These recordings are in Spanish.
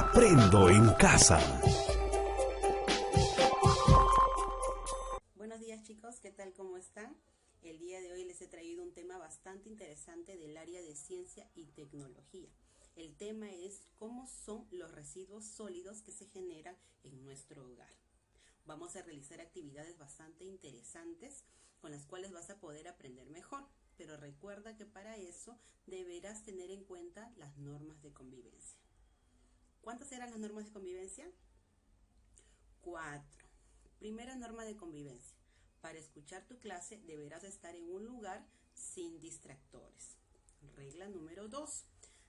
Aprendo en casa. Buenos días chicos, ¿qué tal? ¿Cómo están? El día de hoy les he traído un tema bastante interesante del área de ciencia y tecnología. El tema es cómo son los residuos sólidos que se generan en nuestro hogar. Vamos a realizar actividades bastante interesantes con las cuales vas a poder aprender mejor. Pero recuerda que para eso deberás tener en cuenta las normas de convivencia. ¿Cuántas eran las normas de convivencia? 4. Primera norma de convivencia. Para escuchar tu clase deberás estar en un lugar sin distractores. Regla número 2.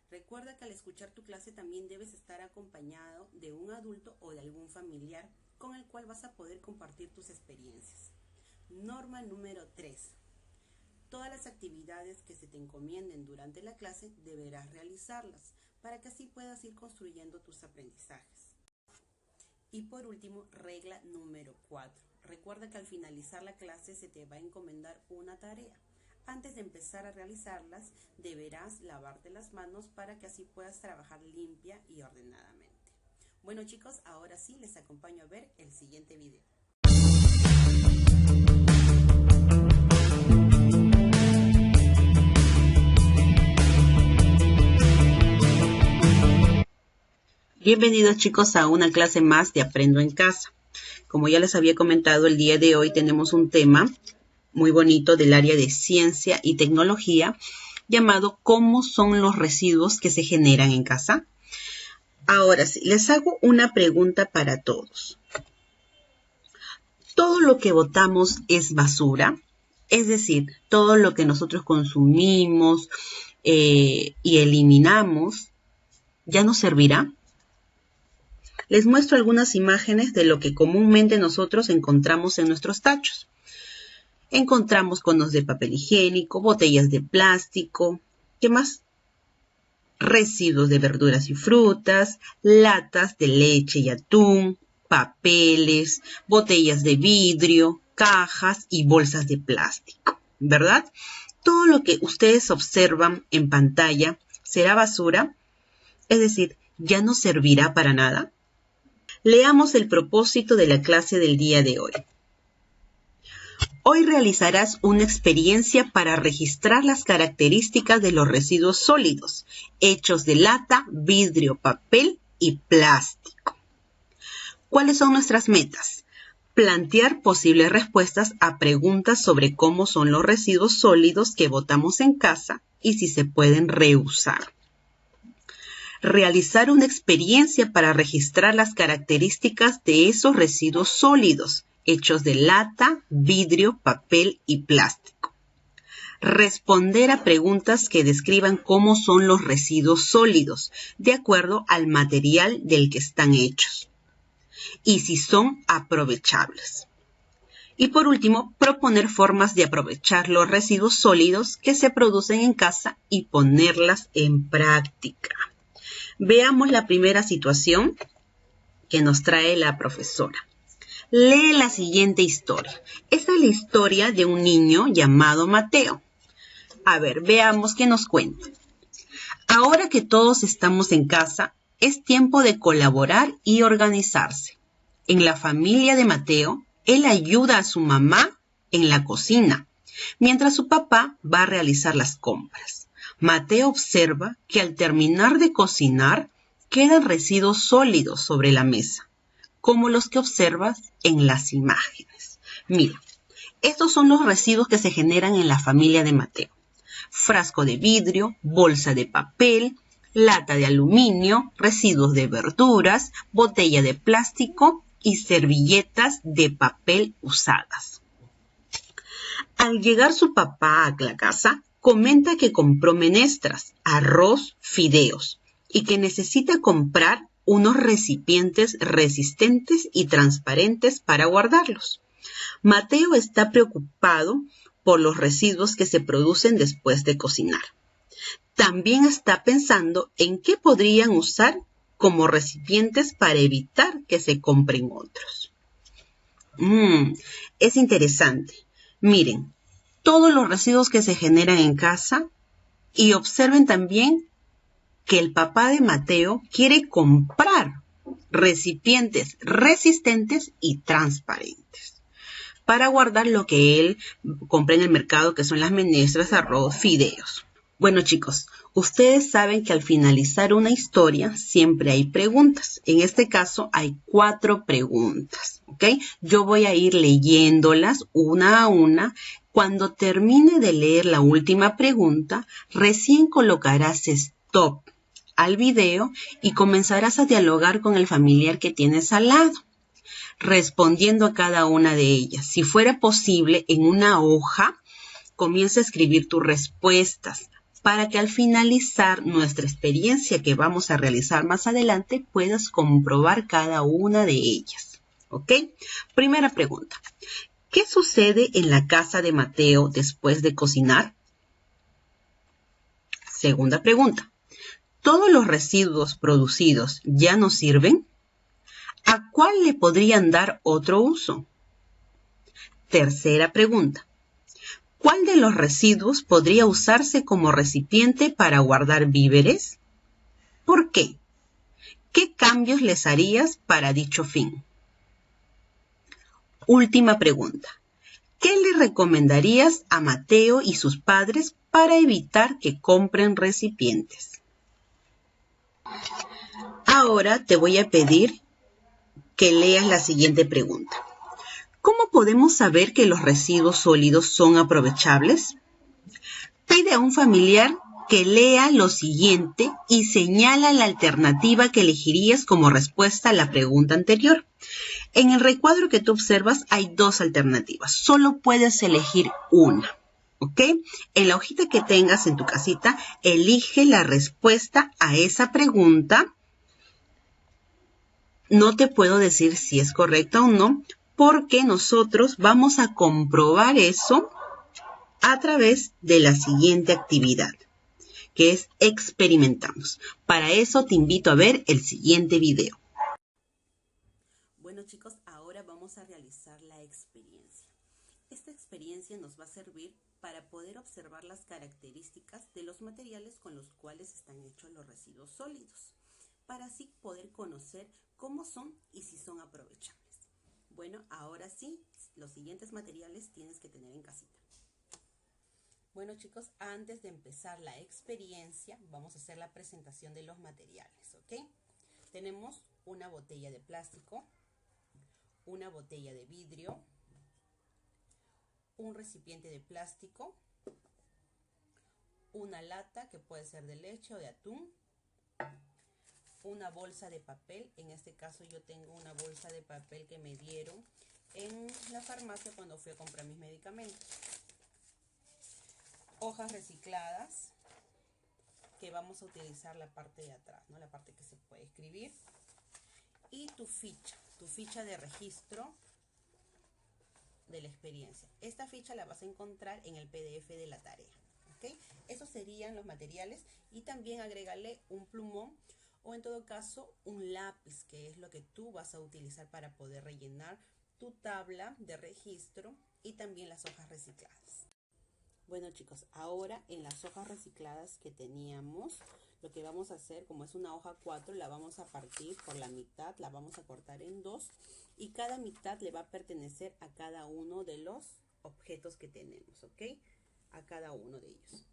Recuerda que al escuchar tu clase también debes estar acompañado de un adulto o de algún familiar con el cual vas a poder compartir tus experiencias. Norma número 3. Todas las actividades que se te encomienden durante la clase deberás realizarlas para que así puedas ir construyendo tus aprendizajes. Y por último, regla número 4. Recuerda que al finalizar la clase se te va a encomendar una tarea. Antes de empezar a realizarlas, deberás lavarte las manos para que así puedas trabajar limpia y ordenadamente. Bueno chicos, ahora sí les acompaño a ver el siguiente video. Bienvenidos chicos a una clase más de Aprendo en Casa. Como ya les había comentado, el día de hoy tenemos un tema muy bonito del área de ciencia y tecnología llamado ¿Cómo son los residuos que se generan en casa? Ahora sí, les hago una pregunta para todos. ¿Todo lo que botamos es basura? Es decir, todo lo que nosotros consumimos y eliminamos, ¿ya nos servirá? Les muestro algunas imágenes de lo que comúnmente nosotros encontramos en nuestros tachos. Encontramos conos de papel higiénico, botellas de plástico, ¿qué más? Residuos de verduras y frutas, latas de leche y atún, papeles, botellas de vidrio, cajas y bolsas de plástico, ¿verdad? Todo lo que ustedes observan en pantalla será basura, es decir, ¿ya no servirá para nada? Leamos el propósito de la clase del día de hoy. Hoy realizarás una experiencia para registrar las características de los residuos sólidos, hechos de lata, vidrio, papel y plástico. ¿Cuáles son nuestras metas? Plantear posibles respuestas a preguntas sobre cómo son los residuos sólidos que botamos en casa y si se pueden reusar. Realizar una experiencia para registrar las características de esos residuos sólidos, hechos de lata, vidrio, papel y plástico. Responder a preguntas que describan cómo son los residuos sólidos, de acuerdo al material del que están hechos, y si son aprovechables. Y por último, proponer formas de aprovechar los residuos sólidos que se producen en casa y ponerlas en práctica. Veamos la primera situación que nos trae la profesora. Lee la siguiente historia. Esta es la historia de un niño llamado Mateo. A ver, veamos qué nos cuenta. Ahora que todos estamos en casa, es tiempo de colaborar y organizarse. En la familia de Mateo, él ayuda a su mamá en la cocina, mientras su papá va a realizar las compras. Mateo observa que al terminar de cocinar, quedan residuos sólidos sobre la mesa, como los que observas en las imágenes. Mira, estos son los residuos que se generan en la familia de Mateo. Frasco de vidrio, bolsa de papel, lata de aluminio, residuos de verduras, botella de plástico y servilletas de papel usadas. Al llegar su papá a la casa, comenta que compró menestras, arroz, fideos y que necesita comprar unos recipientes resistentes y transparentes para guardarlos. Mateo está preocupado por los residuos que se producen después de cocinar. También está pensando en qué podrían usar como recipientes para evitar que se compren otros. Es interesante. Miren, todos los residuos que se generan en casa y observen también que el papá de Mateo quiere comprar recipientes resistentes y transparentes para guardar lo que él compra en el mercado, que son las menestras, arroz, fideos. Bueno, chicos, ustedes saben que al finalizar una historia siempre hay preguntas. En este caso hay 4 preguntas, ¿ok? Yo voy a ir leyéndolas una a una. Cuando termine de leer la última pregunta, recién colocarás stop al video y comenzarás a dialogar con el familiar que tienes al lado, respondiendo a cada una de ellas. Si fuera posible, en una hoja, comienza a escribir tus respuestas para que al finalizar nuestra experiencia que vamos a realizar más adelante puedas comprobar cada una de ellas. ¿Ok? Primera pregunta. ¿Qué sucede en la casa de Mateo después de cocinar? Segunda pregunta. ¿Todos los residuos producidos ya no sirven? ¿A cuál le podrían dar otro uso? Tercera pregunta. ¿Cuál de los residuos podría usarse como recipiente para guardar víveres? ¿Por qué? ¿Qué cambios les harías para dicho fin? Última pregunta. ¿Qué le recomendarías a Mateo y sus padres para evitar que compren recipientes? Ahora te voy a pedir que leas la siguiente pregunta. ¿Cómo podemos saber que los residuos sólidos son aprovechables? Pide a un familiar que lea lo siguiente y señala la alternativa que elegirías como respuesta a la pregunta anterior. En el recuadro que tú observas hay 2 alternativas. Solo puedes elegir una, ¿ok? En la hojita que tengas en tu casita, elige la respuesta a esa pregunta. No te puedo decir si es correcta o no, porque nosotros vamos a comprobar eso a través de la siguiente actividad, que es experimentamos. Para eso te invito a ver el siguiente video. Bueno, chicos, ahora vamos a realizar la experiencia. Esta experiencia nos va a servir para poder observar las características de los materiales con los cuales están hechos los residuos sólidos, para así poder conocer cómo son y si son aprovechables. Bueno, ahora sí, los siguientes materiales tienes que tener en casita. Bueno, chicos, antes de empezar la experiencia, vamos a hacer la presentación de los materiales, ¿ok? Tenemos una botella de plástico, una botella de vidrio, un recipiente de plástico, una lata que puede ser de leche o de atún, una bolsa de papel. En este caso yo tengo una bolsa de papel que me dieron en la farmacia cuando fui a comprar mis medicamentos. Hojas recicladas, que vamos a utilizar la parte de atrás, ¿no? La parte que se puede escribir. Y tu ficha de registro de la experiencia. Esta ficha la vas a encontrar en el PDF de la tarea, ¿ok? Esos serían los materiales, y también agrégale un plumón o en todo caso un lápiz, que es lo que tú vas a utilizar para poder rellenar tu tabla de registro y también las hojas recicladas. Bueno, chicos, ahora en las hojas recicladas que teníamos, lo que vamos a hacer, como es una hoja 4, la vamos a partir por la mitad, la vamos a cortar en 2 y cada mitad le va a pertenecer a cada uno de los objetos que tenemos, ¿ok? A cada uno de ellos.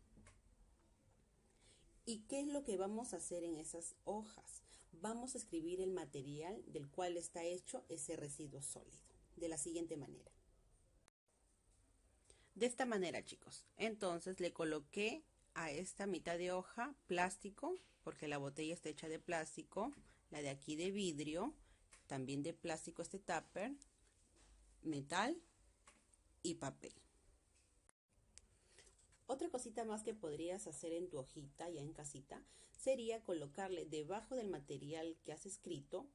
¿Y qué es lo que vamos a hacer en esas hojas? Vamos a escribir el material del cual está hecho ese residuo sólido, de la siguiente manera. De esta manera, chicos. Entonces le coloqué a esta mitad de hoja plástico, porque la botella está hecha de plástico, la de aquí de vidrio, también de plástico este tupper, metal y papel. Otra cosita más que podrías hacer en tu hojita ya en casita sería colocarle debajo del material que has escrito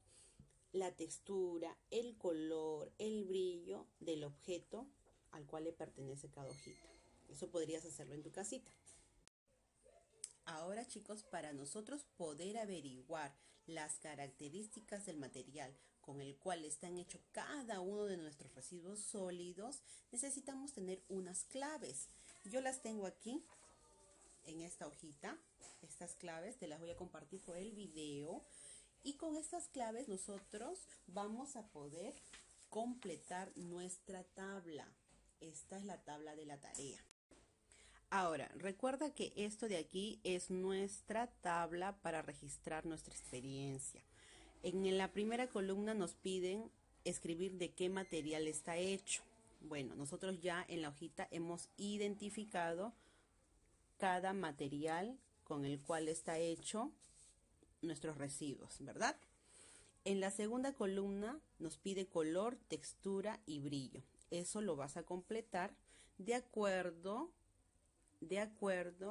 la textura, el color, el brillo del objeto al cual le pertenece cada hojita. Eso podrías hacerlo en tu casita. Ahora, chicos, para nosotros poder averiguar las características del material con el cual están hechos cada uno de nuestros residuos sólidos, necesitamos tener unas claves. Yo las tengo aquí en esta hojita. estas claves te las voy a compartir por el video. Y con estas claves nosotros vamos a poder completar nuestra tabla. Esta es la tabla de la tarea. Ahora, recuerda que esto de aquí es nuestra tabla para registrar nuestra experiencia. En la primera columna nos piden escribir de qué material está hecho. Bueno, nosotros ya en la hojita hemos identificado cada material con el cual está hecho nuestros residuos, ¿verdad? En la segunda columna nos pide color, textura y brillo. Eso lo vas a completar de acuerdo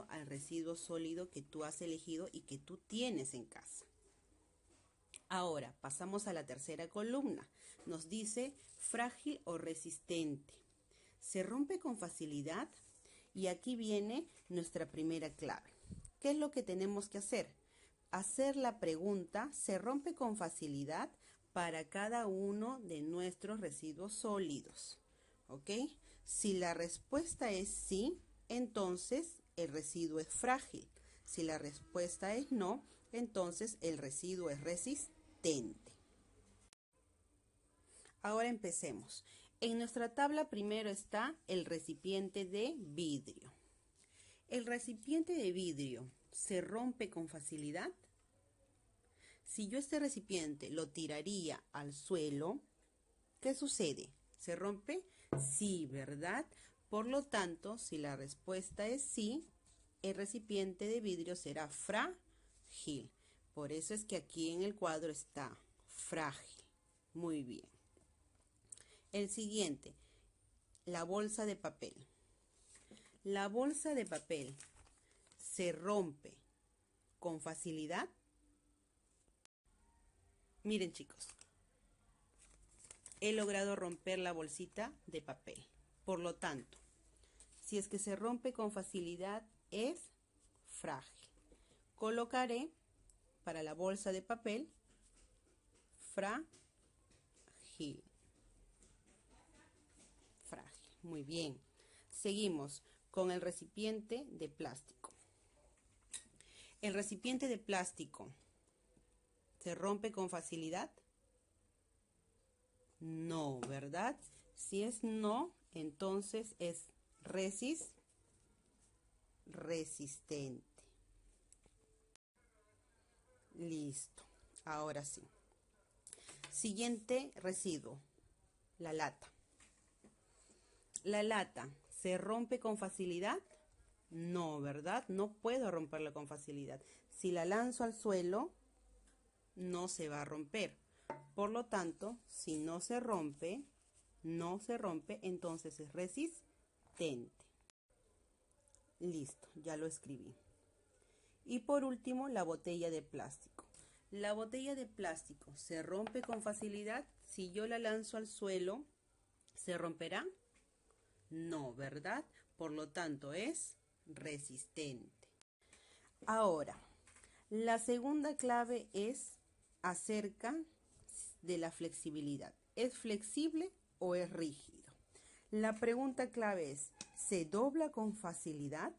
al residuo sólido que tú has elegido y que tú tienes en casa. Ahora pasamos a la tercera columna. Nos dice frágil o resistente. ¿Se rompe con facilidad? Y aquí viene nuestra primera clave. ¿Qué es lo que tenemos que hacer? Hacer la pregunta, ¿se rompe con facilidad? Para cada uno de nuestros residuos sólidos. ¿Ok? Si la respuesta es sí, entonces el residuo es frágil. Si la respuesta es no, entonces el residuo es resistente. Ahora empecemos. En nuestra tabla primero está el recipiente de vidrio. ¿El recipiente de vidrio se rompe con facilidad? Si yo este recipiente lo tiraría al suelo, ¿qué sucede? ¿Se rompe? Sí, ¿verdad? Por lo tanto, si la respuesta es sí, el recipiente de vidrio será frágil. Por eso es que aquí en el cuadro está frágil. Muy bien. El siguiente, la bolsa de papel. La bolsa de papel se rompe con facilidad. Miren, chicos, he logrado romper la bolsita de papel. Por lo tanto, si es que se rompe con facilidad, es frágil. Colocaré para la bolsa de papel frágil. Frágil. Muy bien. Seguimos con el recipiente de plástico. El recipiente de plástico ¿se rompe con facilidad? No, ¿verdad? Si es no, entonces es resistente. Listo. Ahora sí. Siguiente residuo, la lata. ¿La lata se rompe con facilidad? No, ¿verdad? No puedo romperla con facilidad. Si la lanzo al suelo, no se va a romper. Por lo tanto, si no se rompe, entonces es resistente. Listo, ya lo escribí. Y por último, la botella de plástico. La botella de plástico se rompe con facilidad. Si yo la lanzo al suelo, ¿se romperá? No, ¿verdad? Por lo tanto, es resistente. Ahora, la segunda clave es acerca de la flexibilidad. ¿Es flexible o es rígido? La pregunta clave es, ¿se dobla con facilidad?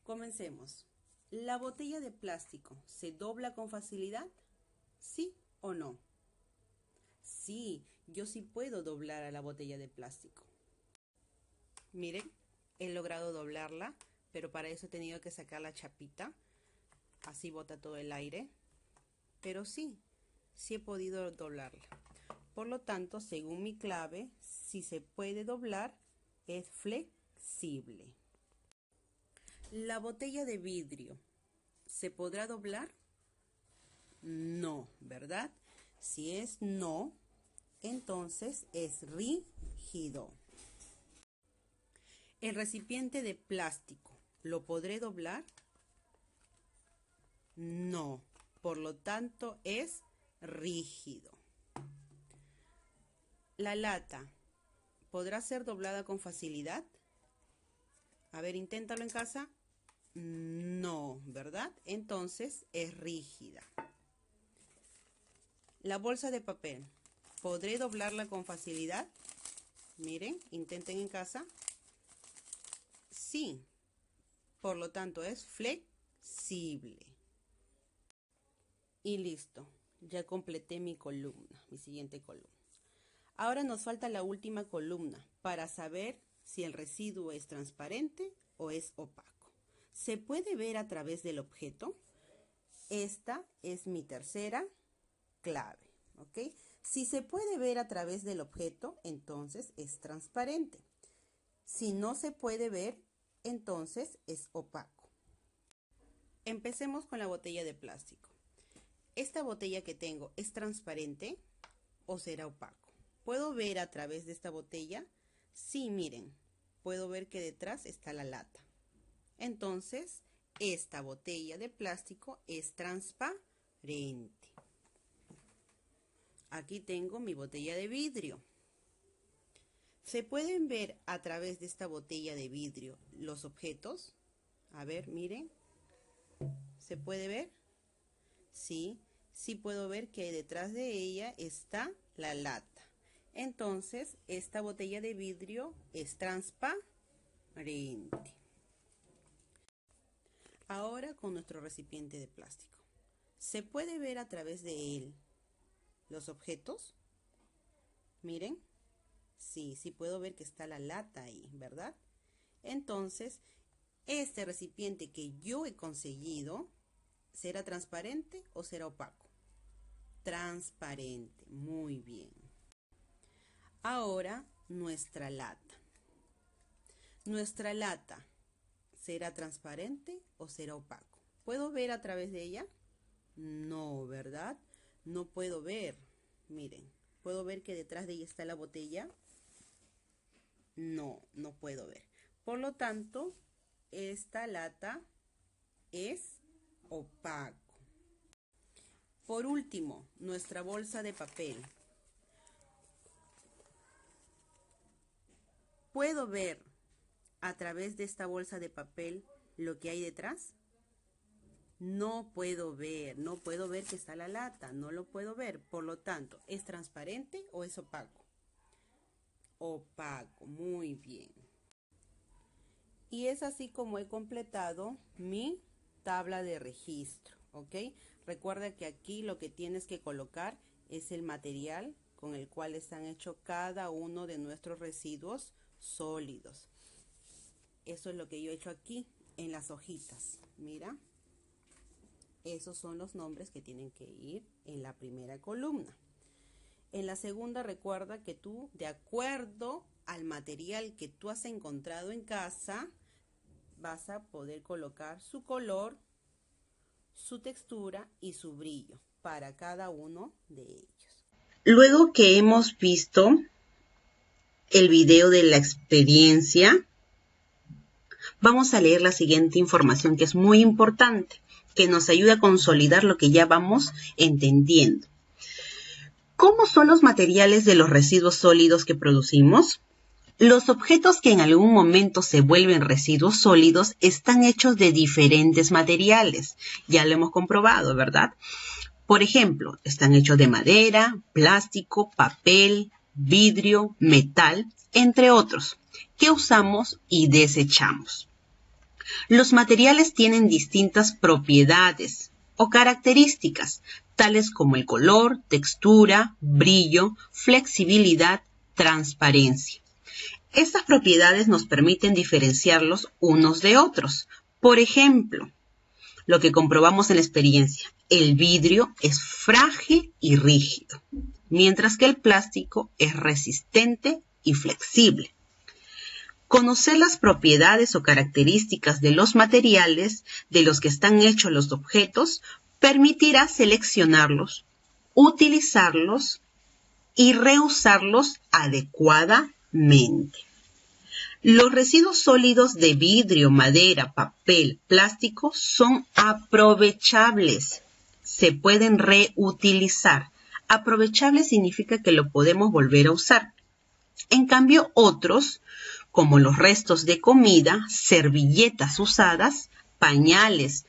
Comencemos. ¿La botella de plástico se dobla con facilidad? ¿Sí o no? Sí, yo sí puedo doblar a la botella de plástico. Miren, he logrado doblarla, pero para eso he tenido que sacar la chapita. Así bota todo el aire. Pero sí he podido doblarla. Por lo tanto, según mi clave, si se puede doblar, es flexible. ¿La botella de vidrio se podrá doblar? No, ¿verdad? Si es no, entonces es rígido. ¿El recipiente de plástico lo podré doblar? No, por lo tanto es rígido. ¿La lata podrá ser doblada con facilidad? A ver, inténtalo en casa. No, ¿verdad? Entonces es rígida. La bolsa de papel, ¿podré doblarla con facilidad? Miren, intenten en casa. Sí, por lo tanto es flexible. Y listo, ya completé mi columna, mi siguiente columna. Ahora nos falta la última columna para saber si el residuo es transparente o es opaco. ¿Se puede ver a través del objeto? Esta es mi tercera clave, ¿ok? Si se puede ver a través del objeto, entonces es transparente. Si no se puede ver, entonces es opaco. Empecemos con la botella de plástico. ¿Esta botella que tengo es transparente o será opaco? ¿Puedo ver a través de esta botella? Sí, miren, puedo ver que detrás está la lata. Entonces, esta botella de plástico es transparente. Aquí tengo mi botella de vidrio. ¿Se pueden ver a través de esta botella de vidrio los objetos? A ver, miren. ¿Se puede ver? Sí, sí puedo ver que detrás de ella está la lata. Entonces, esta botella de vidrio es transparente. Ahora con nuestro recipiente de plástico. ¿Se puede ver a través de él los objetos? Miren. Sí, sí puedo ver que está la lata ahí, ¿verdad? Entonces, este recipiente que yo he conseguido, ¿será transparente o será opaco? Transparente, muy bien. Ahora, nuestra lata. ¿Nuestra lata será transparente o será opaco? ¿Puedo ver a través de ella? No, ¿verdad? No puedo ver. Miren, ¿puedo ver que detrás de ella está la botella? No, no puedo ver. Por lo tanto, esta lata es opaco. Por último, nuestra bolsa de papel. ¿Puedo ver a través de esta bolsa de papel lo que hay detrás? No puedo ver que está la lata, no lo puedo ver. Por lo tanto, ¿es transparente o es opaco? Opaco, muy bien. Y es así como he completado mi tabla de registro, ¿ok? Recuerda que aquí lo que tienes que colocar es el material con el cual están hechos cada uno de nuestros residuos sólidos. Eso es lo que yo he hecho aquí en las hojitas. Mira, esos son los nombres que tienen que ir en la primera columna. En la segunda, recuerda que tú, de acuerdo al material que tú has encontrado en casa, vas a poder colocar su color, su textura y su brillo para cada uno de ellos. Luego que hemos visto el video de la experiencia, vamos a leer la siguiente información que es muy importante, que nos ayuda a consolidar lo que ya vamos entendiendo. ¿Cómo son los materiales de los residuos sólidos que producimos? Los objetos que en algún momento se vuelven residuos sólidos están hechos de diferentes materiales. Ya lo hemos comprobado, ¿verdad? Por ejemplo, están hechos de madera, plástico, papel, vidrio, metal, entre otros, que usamos y desechamos. Los materiales tienen distintas propiedades o características, tales como el color, textura, brillo, flexibilidad, transparencia. Estas propiedades nos permiten diferenciarlos unos de otros. Por ejemplo, lo que comprobamos en la experiencia, el vidrio es frágil y rígido, mientras que el plástico es resistente y flexible. Conocer las propiedades o características de los materiales de los que están hechos los objetos permitirá seleccionarlos, utilizarlos y reusarlos adecuadamente. Los residuos sólidos de vidrio, madera, papel, plástico son aprovechables. Se pueden reutilizar. Aprovechable significa que lo podemos volver a usar. En cambio, otros, como los restos de comida, servilletas usadas, pañales,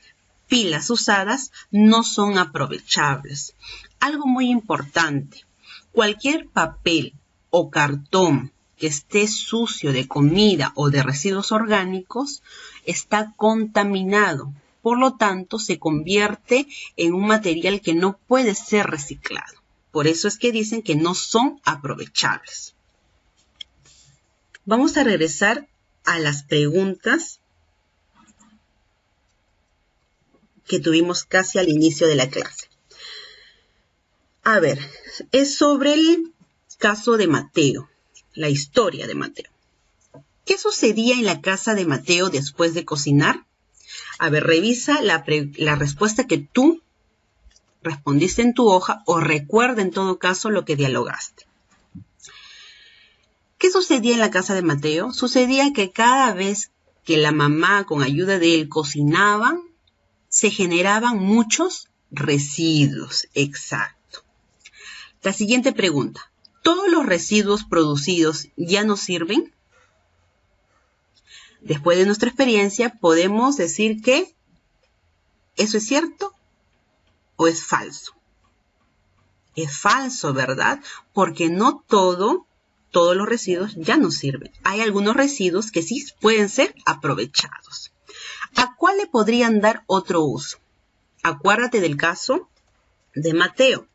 pilas usadas, no son aprovechables. Algo muy importante, cualquier papel o cartón que esté sucio de comida o de residuos orgánicos está contaminado. Por lo tanto, se convierte en un material que no puede ser reciclado. Por eso es que dicen que no son aprovechables. Vamos a regresar a las preguntas que tuvimos casi al inicio de la clase. A ver, es sobre el caso de Mateo, la historia de Mateo. ¿Qué sucedía en la casa de Mateo después de cocinar? A ver, revisa la respuesta que tú respondiste en tu hoja o recuerda en todo caso lo que dialogaste. ¿Qué sucedía en la casa de Mateo? Sucedía que cada vez que la mamá con ayuda de él cocinaba, se generaban muchos residuos. Exacto. La siguiente pregunta. ¿Todos los residuos producidos ya no sirven? Después de nuestra experiencia, podemos decir que ¿eso es cierto o es falso? Es falso, ¿verdad? Porque no todos los residuos ya no sirven. Hay algunos residuos que sí pueden ser aprovechados. ¿A cuál le podrían dar otro uso? Acuérdate del caso de Mateo.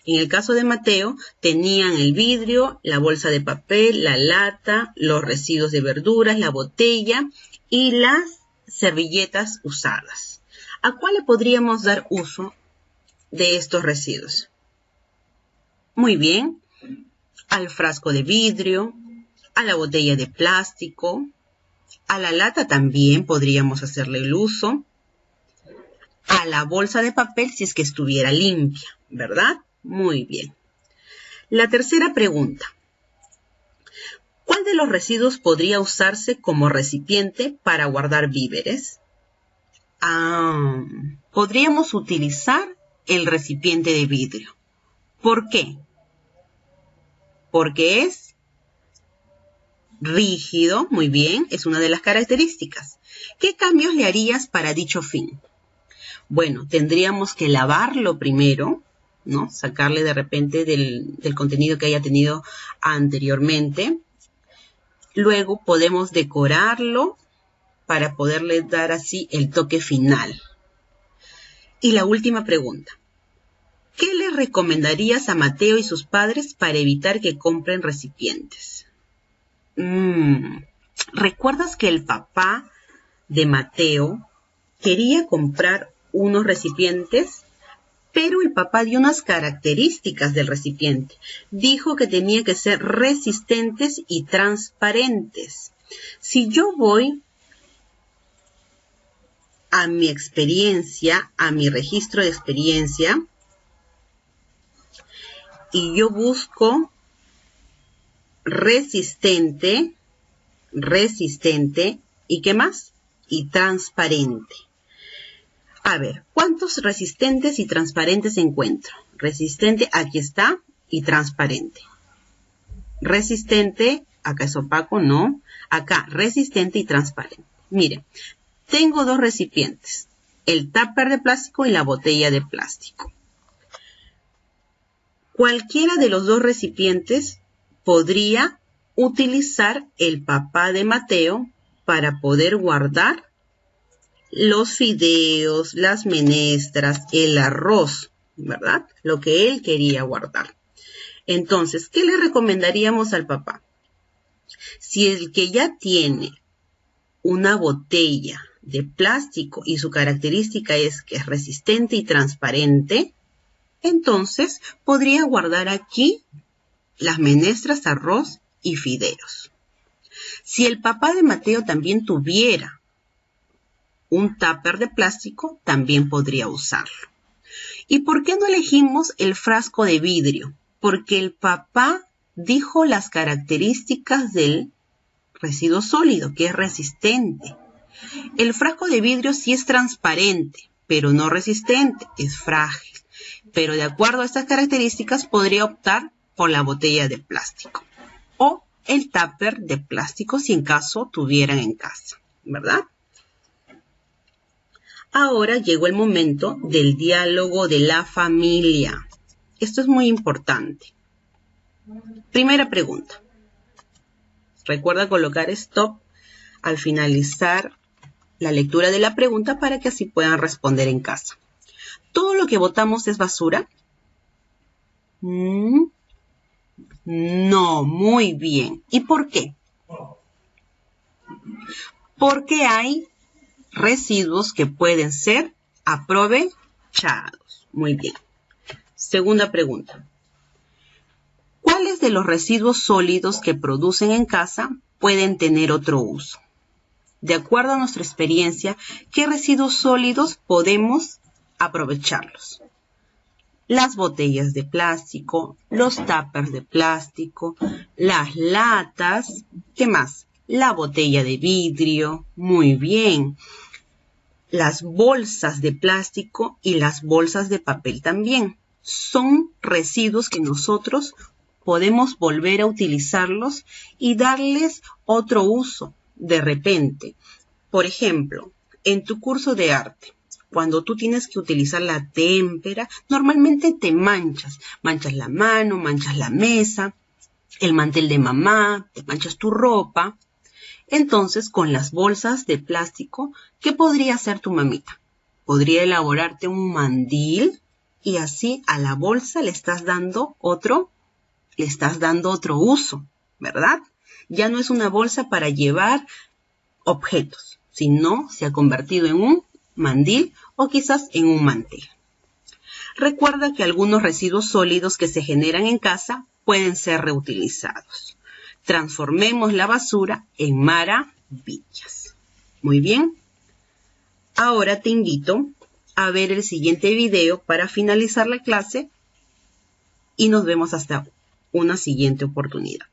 En el caso de Mateo tenían el vidrio, la bolsa de papel, la lata, los residuos de verduras, la botella y las servilletas usadas. ¿A cuál le podríamos dar uso de estos residuos? Muy bien, al frasco de vidrio, a la botella de plástico, a la lata también podríamos hacerle el uso, a la bolsa de papel si es que estuviera limpia, ¿verdad? Muy bien. La tercera pregunta. ¿Cuál de los residuos podría usarse como recipiente para guardar víveres? Podríamos utilizar el recipiente de vidrio. ¿Por qué? Porque es rígido, muy bien, es una de las características. ¿Qué cambios le harías para dicho fin? Bueno, tendríamos que lavarlo primero, ¿no? Sacarle de repente del contenido que haya tenido anteriormente. Luego podemos decorarlo para poderle dar así el toque final. Y la última pregunta. ¿Qué le recomendarías a Mateo y sus padres para evitar que compren recipientes? ¿Recuerdas que el papá de Mateo quería comprar unos recipientes? Pero el papá dio unas características del recipiente. Dijo que tenía que ser resistentes y transparentes. Si yo voy a mi experiencia, a mi registro de experiencia, y yo busco resistente, ¿y qué más? Y transparente. A ver, ¿cuántos resistentes y transparentes encuentro? Resistente, aquí está, y transparente. Resistente, acá es opaco, no. Acá, resistente y transparente. Miren, tengo dos recipientes, el tupper de plástico y la botella de plástico. Cualquiera de los dos recipientes podría utilizar el papá de Mateo para poder guardar los fideos, las menestras, el arroz, ¿verdad? Lo que él quería guardar. Entonces, ¿qué le recomendaríamos al papá? Si el que ya tiene una botella de plástico y su característica es que es resistente y transparente, entonces podría guardar aquí las menestras, arroz y fideos. Si el papá de Mateo también tuviera un tupper de plástico, también podría usarlo. ¿Y por qué no elegimos el frasco de vidrio? Porque el papá dijo las características del residuo sólido, que es resistente. El frasco de vidrio sí es transparente, pero no resistente, es frágil. Pero de acuerdo a estas características podría optar por la botella de plástico o el tupper de plástico si en caso tuvieran en casa, ¿verdad? Ahora llegó el momento del diálogo de la familia. Esto es muy importante. Primera pregunta. Recuerda colocar stop al finalizar la lectura de la pregunta para que así puedan responder en casa. ¿Todo lo que botamos es basura? No, muy bien. ¿Y por qué? Porque hay residuos que pueden ser aprovechados. Muy bien. Segunda pregunta. ¿Cuáles de los residuos sólidos que producen en casa pueden tener otro uso? De acuerdo a nuestra experiencia, ¿qué residuos sólidos podemos aprovecharlos? Las botellas de plástico, los tuppers de plástico, las latas, ¿qué más? La botella de vidrio, muy bien. Las bolsas de plástico y las bolsas de papel también. Son residuos que nosotros podemos volver a utilizarlos y darles otro uso de repente. Por ejemplo, en tu curso de arte, cuando tú tienes que utilizar la témpera, normalmente te manchas. Manchas la mano, manchas la mesa, el mantel de mamá, te manchas tu ropa. Entonces, con las bolsas de plástico, ¿qué podría hacer tu mamita? Podría elaborarte un mandil y así a la bolsa le estás dando otro uso, ¿verdad? Ya no es una bolsa para llevar objetos, sino se ha convertido en un mandil o quizás en un mantel. Recuerda que algunos residuos sólidos que se generan en casa pueden ser reutilizados. Transformemos la basura en maravillas. Muy bien. Ahora te invito a ver el siguiente video para finalizar la clase y nos vemos hasta una siguiente oportunidad.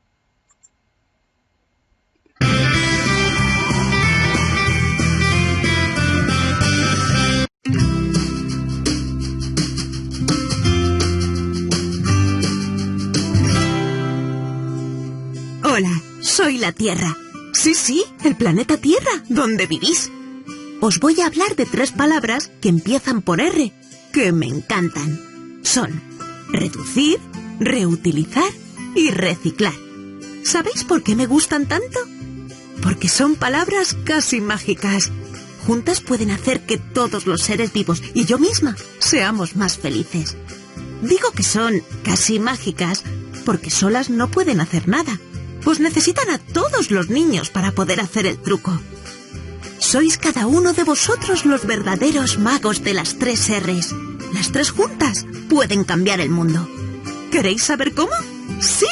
Hola, soy la Tierra. Sí, el planeta Tierra, donde vivís. Os voy a hablar de 3 palabras que empiezan por R, que me encantan. Son reducir, reutilizar y reciclar. ¿Sabéis por qué me gustan tanto? Porque son palabras casi mágicas. Juntas pueden hacer que todos los seres vivos y yo misma seamos más felices. Digo que son casi mágicas porque solas no pueden hacer nada. Pues necesitan a todos los niños para poder hacer el truco. Sois cada uno de vosotros los verdaderos magos de las 3 R's. Las 3 juntas pueden cambiar el mundo. ¿Queréis saber cómo? ¡Sí!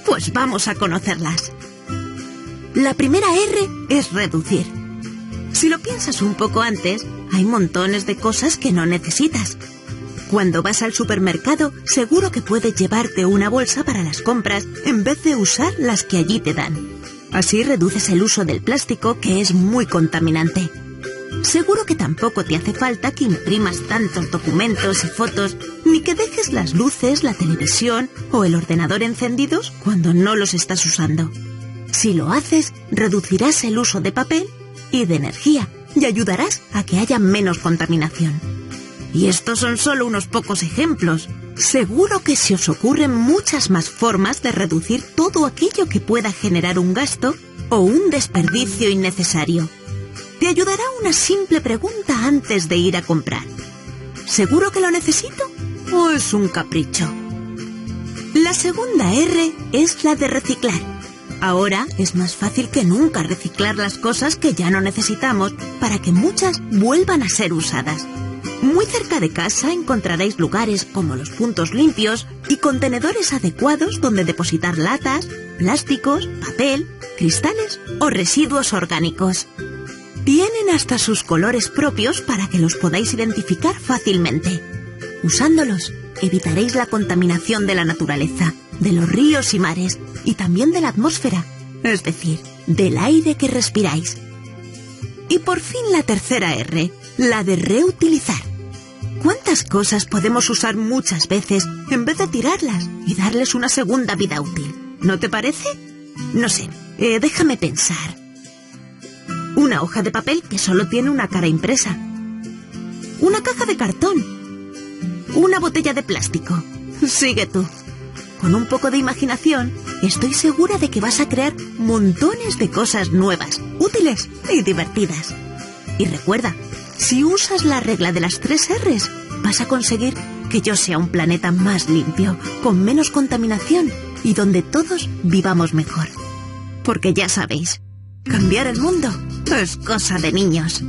Pues vamos a conocerlas. La primera R es reducir. Si lo piensas un poco antes, hay montones de cosas que no necesitas. Cuando vas al supermercado, seguro que puedes llevarte una bolsa para las compras en vez de usar las que allí te dan. Así reduces el uso del plástico, que es muy contaminante. Seguro que tampoco te hace falta que imprimas tantos documentos y fotos, ni que dejes las luces, la televisión o el ordenador encendidos cuando no los estás usando. Si lo haces, reducirás el uso de papel y de energía y ayudarás a que haya menos contaminación. Y estos son solo unos pocos ejemplos. Seguro que se os ocurren muchas más formas de reducir todo aquello que pueda generar un gasto o un desperdicio innecesario. Te ayudará una simple pregunta antes de ir a comprar. ¿Seguro que lo necesito o es un capricho? La segunda R es la de reciclar. Ahora es más fácil que nunca reciclar las cosas que ya no necesitamos para que muchas vuelvan a ser usadas. Muy cerca de casa encontraréis lugares como los puntos limpios y contenedores adecuados donde depositar latas, plásticos, papel, cristales o residuos orgánicos. Tienen hasta sus colores propios para que los podáis identificar fácilmente. Usándolos, evitaréis la contaminación de la naturaleza, de los ríos y mares y también de la atmósfera, es decir, del aire que respiráis. Y por fin la tercera R, la de reutilizar. ¿Cuántas cosas podemos usar muchas veces en vez de tirarlas y darles una segunda vida útil? ¿No te parece? No sé, déjame pensar. Una hoja de papel que solo tiene una cara impresa. Una caja de cartón. Una botella de plástico. Sigue tú. Con un poco de imaginación, estoy segura de que vas a crear montones de cosas nuevas, útiles y divertidas. Y recuerda, si usas la regla de las 3 R's, vas a conseguir que yo sea un planeta más limpio, con menos contaminación y donde todos vivamos mejor. Porque ya sabéis, cambiar el mundo es cosa de niños.